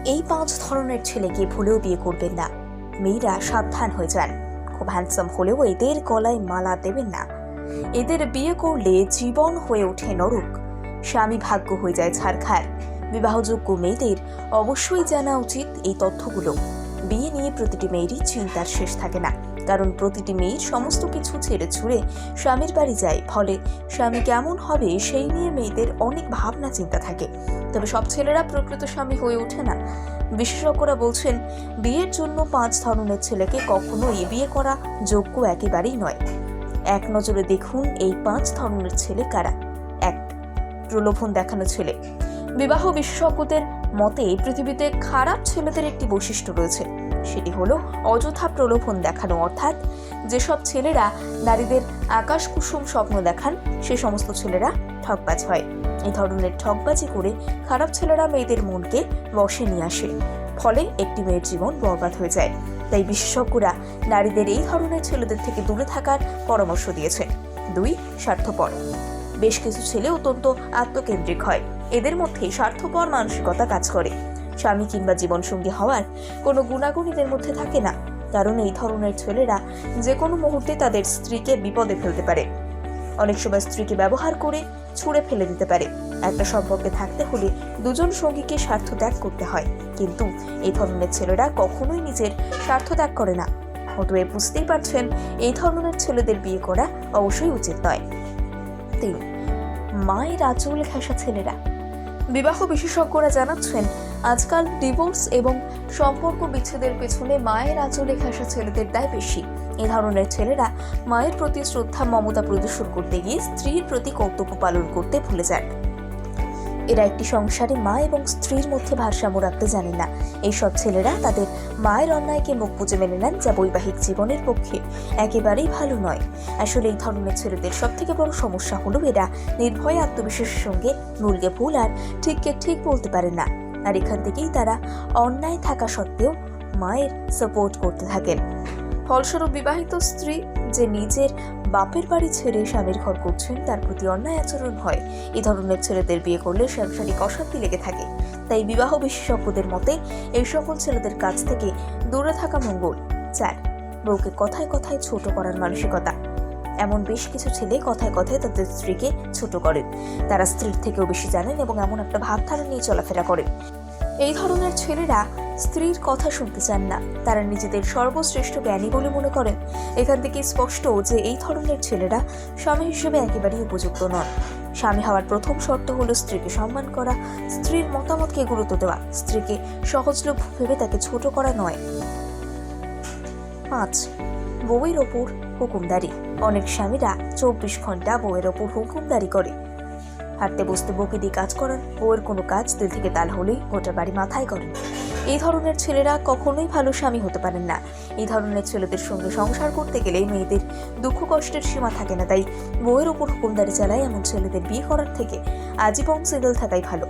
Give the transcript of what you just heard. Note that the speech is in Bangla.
এই 5 ধরনের ছেলেকে ভুলেও বিয়ে করবেন না। মেয়েরা সাবধান হয়ে যান। খুব হ্যান্ডসাম হলেও এদের গলায় মালা দেবেন না। এদের বিয়ে করলে জীবন হয়ে ওঠে নরক, স্বামী ভাগ্য হয়ে যায় ছারখার। বিবাহযোগ্য মেয়েদের অবশ্যই জানা উচিত এই তথ্যগুলো। বিয়ে নিয়ে প্রতিটি মেয়েরই চিন্তার শেষ থাকে না, কারণ প্রতিটি মেয়ের সমস্ত কিছু ছেড়ে ছুড়ে স্বামীর বাড়ি যায়। ফলে স্বামী কেমন হবে সেই নিয়ে মেয়েদের অনেক ভাবনা চিন্তা থাকে। তবে সব ছেলেরা প্রকৃত স্বামী হয়ে ওঠে না। বিশেষজ্ঞরা বলছেন, বিয়ের জন্য 5 ধরনের ছেলেকে কখনোই বিয়ে করা যোগ্য একেবারেই নয়। এক নজরে দেখুন এই 5 ধরনের ছেলে কারা। 1. প্রলোভন দেখানো ছেলে। বিবাহ বিশেষজ্ঞদের মতে পৃথিবীতে খারাপ ছেলেদের একটি বৈশিষ্ট্য রয়েছে, সেটি হলো অযথা প্রলোভন দেখানো। অর্থাৎ যেসব ছেলেরা নারীদের আকাশ কুসুম স্বপ্ন দেখান, সে সমস্ত ছেলেরা ঠকবাজ হয়। এই ধরনের ঠকবাজি করে খারাপ ছেলেরা মেয়েদের মনকে বশে নিয়ে আসে, ফলে একটি মেয়ের জীবন বরবাদ হয়ে যায়। তাই বিশেষজ্ঞরা নারীদের এই ধরনের ছেলেদের থেকে দূরে থাকার পরামর্শ দিয়েছেন। 2. স্বার্থপর। বেশ কিছু ছেলে অত্যন্ত আত্মকেন্দ্রিক হয়। এদের মধ্যে স্বার্থপর মানসিকতা কাজ করে। স্বামী কিংবা জীবনসঙ্গী হওয়ার কোনো গুণাগুণ এদের মধ্যে থাকে না, কারণ এই ধরনের ছেলেরা যে কোনো মুহূর্তে তাদের স্ত্রীকে বিপদে ফেলতে পারে। অনেক সময় স্ত্রীকে ব্যবহার করে ছুঁড়ে ফেলে দিতে পারে। একটা সম্পর্কে থাকতে হলে দুজন সঙ্গীকে স্বার্থ ত্যাগ করতে হয়, কিন্তু এই ধরনের ছেলেরা কখনোই নিজের স্বার্থ ত্যাগ করে না। অতএব বুঝতেই পারছেন, এই ধরনের ছেলেদের বিয়ে করা অবশ্যই উচিত নয়। 3. মায়ের আঁচল ঘেঁষা ছেলেরা। বিবাহ বিশেষজ্ঞরা জানাচ্ছেন, আজকাল ডিভোর্স এবং সম্পর্ক বিচ্ছেদের পেছনে মায়ের আঁচলে ঘেঁষা ছেলেদের দায় বেশি। এই ধরনের ছেলেরা মায়ের প্রতি শ্রদ্ধা মমতা প্রদর্শন করতে গিয়ে স্ত্রীর প্রতি কর্তব্য পালন করতে ভুলে যান। এরা একটি সংসারে মা এবং স্ত্রীর মধ্যে ভারসাম্য রাখতে জানেন না। এইসব ছেলেরা তাদের মায়ের অন্যায়কে মুখ বুজে মেনে নেন, যা বৈবাহিক জীবনের পক্ষে একেবারেই ভালো নয়। আসলে এই ধরনের ছেলেদের সব থেকে বড় সমস্যা হলো এরা নির্ভয়ে আত্মবিশ্বাসের সঙ্গে ভুলকে ভুল আর ঠিককে ঠিক বলতে পারেন না। আর এখান থেকেই তারা অন্যায় থাকা সত্ত্বেও মায়ের সাপোর্ট করতে থাকেন। ফলস্বরূপ বিবাহিত স্ত্রী যে নিজের বাপের বাড়ি ছেড়ে স্বামীর ঘর করছেন, তার প্রতি অন্যায় আচরণ হয়। এই ধরনের ছেলেদের বিয়ে করলে সাংসারিক অশান্তি লেগে থাকে। তাই বিবাহ বিশেষজ্ঞদের মতে এই সকল ছেলেদের কাছ থেকে দূরে থাকা মঙ্গল। 4. বউকে কথায় কথায় ছোট করার মানসিকতা। এমন বেশ কিছু ছেলে কথায় কথায় তাদের স্ত্রীকে ছোট করেন। তারা স্ত্রীর থেকেও বেশি জানেন এবং এমন একটা ভাবধারা নিয়ে চলাফেরা করেন। এই ধরনের ছেলেরা স্ত্রীর কথা শুনতে চান না। তারা নিজেদের সর্বশ্রেষ্ঠ জ্ঞানী বলে মনে করেন। এখান থেকে স্পষ্ট যে এই ধরনের ছেলেরা স্বামী হিসেবে একেবারেই উপযুক্ত নন। স্বামী হওয়ার প্রথম শর্ত হলো স্ত্রীকে সম্মান করা, স্ত্রীর মতামতকে গুরুত্ব দেওয়া, স্ত্রীকে সহজলভ্য ভেবে তাকে ছোট করা নয়। 5. বউয়ের ওপর হুকুমদারি। অনেক স্বামীরা 24 ঘন্টা বউয়ের ওপর হুকুমদারি করে। হাঁটতে বসতে বউকে দিয়ে কাজ করান, বউয়ের কোনো কাজ দিল থেকে তাল হলেই গোটা বাড়ি মাথায় করেন। এই ধরনের ছেলেরা কখনোই ভালো স্বামী হতে পারেন না। এই ধরনের ছেলেদের সঙ্গে সংসার করতে গেলে মেয়েদের দুঃখ কষ্টের সীমা থাকে না। তাই বউয়ের ওপর হুকুমদারি চালায় এমন ছেলেদের বিয়ে করার থেকে আজীবন সিঙ্গেল থাকাই ভালো।